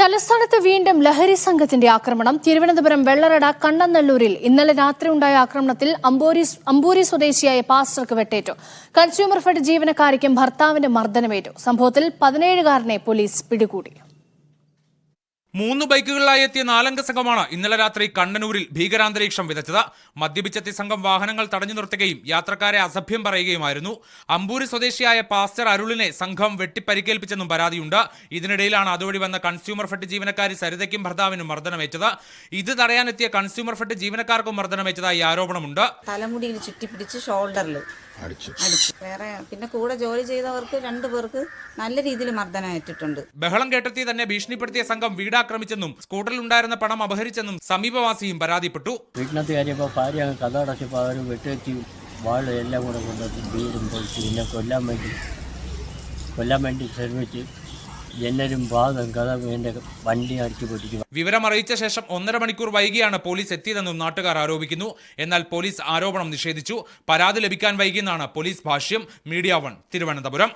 തലസ്ഥാനത്ത് വീണ്ടും ലഹരി സംഘത്തിന്റെ ആക്രമണം. തിരുവനന്തപുരം വെള്ളറട കണ്ണനല്ലൂരിൽ ഇന്നലെ രാത്രി ഉണ്ടായ ആക്രമണത്തിൽ അമ്പൂരി സ്വദേശിയായ പാസ്റ്റർക്ക് വെട്ടേറ്റു. കൺസ്യൂമർ ഫെഡ് ജീവനക്കാരിക്കും ഭർത്താവിന്റെ മർദ്ദനമേറ്റു. സംഭവത്തിൽ 17-കാരനെ പോലീസ് പിടികൂടി. 3 ബൈക്കുകളിലായി എത്തിയ 4-അംഗ സംഘമാണ് ഇന്നലെ രാത്രി കണ്ണനൂരിൽ ഭീകരാന്തരീക്ഷം വിതച്ചത്. മദ്യപിച്ചെത്തിയ സംഘം വാഹനങ്ങൾ തടഞ്ഞു നിർത്തുകയും യാത്രക്കാരെ അസഭ്യം പറയുകയുമായിരുന്നു. അമ്പൂരി സ്വദേശിയായ പാസ്റ്റർ അരുളിനെ സംഘം വെട്ടിപ്പരിക്കേൽപ്പിച്ചെന്നും പരാതിയുണ്ട്. ഇതിനിടയിലാണ് അതുവഴി വന്ന കൺസ്യൂമർ ഫെഡ് ജീവനക്കാരി സരിതയ്ക്കും ഭർത്താവിനും മർദ്ദനമേറ്റത്. ഇത് തടയാനെത്തിയ കൺസ്യൂമർ ഫെഡ് ജീവനക്കാർക്കും മർദ്ദനമേറ്റതായി ആരോപണമുണ്ട്. തലമുടിയിൽ ചുറ്റിപ്പിടിച്ച് ഷോൾഡറിൽ അടിച്ചു. വേറെ പിന്നെ കൂടെ ജോലി ചെയ്തവർക്ക് 2 പേർക്ക് നല്ല രീതിയിൽ മർദ്ദനമേറ്റിട്ടുണ്ട്. ബഹളം കേട്ടെത്തി തന്നെ ഭീഷണിപ്പെടുത്തിയ സംഘം വീടാക്രമിച്ചെന്നും സ്കൂട്ടറിൽ ഉണ്ടായിരുന്ന പണം അപഹരിച്ചെന്നും സമീപവാസിയും പരാതിപ്പെട്ടു. വീട്ടിനകത്ത് കാര്യപ്പോൾ ഭാര്യ കഥ അടച്ചപ്പോൾ അവർ വെട്ടി വാള് എല്ലാം കൂടെ കൊണ്ടുവന്ന് വീടും പൊളിച്ച് പിന്നെ കൊല്ലാൻ വേണ്ടി ശ്രമിച്ച് ജനലും ഭാഗം കഥ എൻ്റെ വണ്ടി അടിച്ചു പൊട്ടിക്കും. വിവരമറിയിച്ച ശേഷം 1.5 മണിക്കൂർ വൈകിയാണ് പോലീസ് എത്തിയതെന്നും നാട്ടുകാർ ആരോപിക്കുന്നു. എന്നാൽ പോലീസ് ആരോപണം നിഷേധിച്ചു. പരാതി ലഭിക്കാൻ വൈകിയെന്നാണ് പോലീസ് ഭാഷ്യം. മീഡിയ 1 തിരുവനന്തപുരം.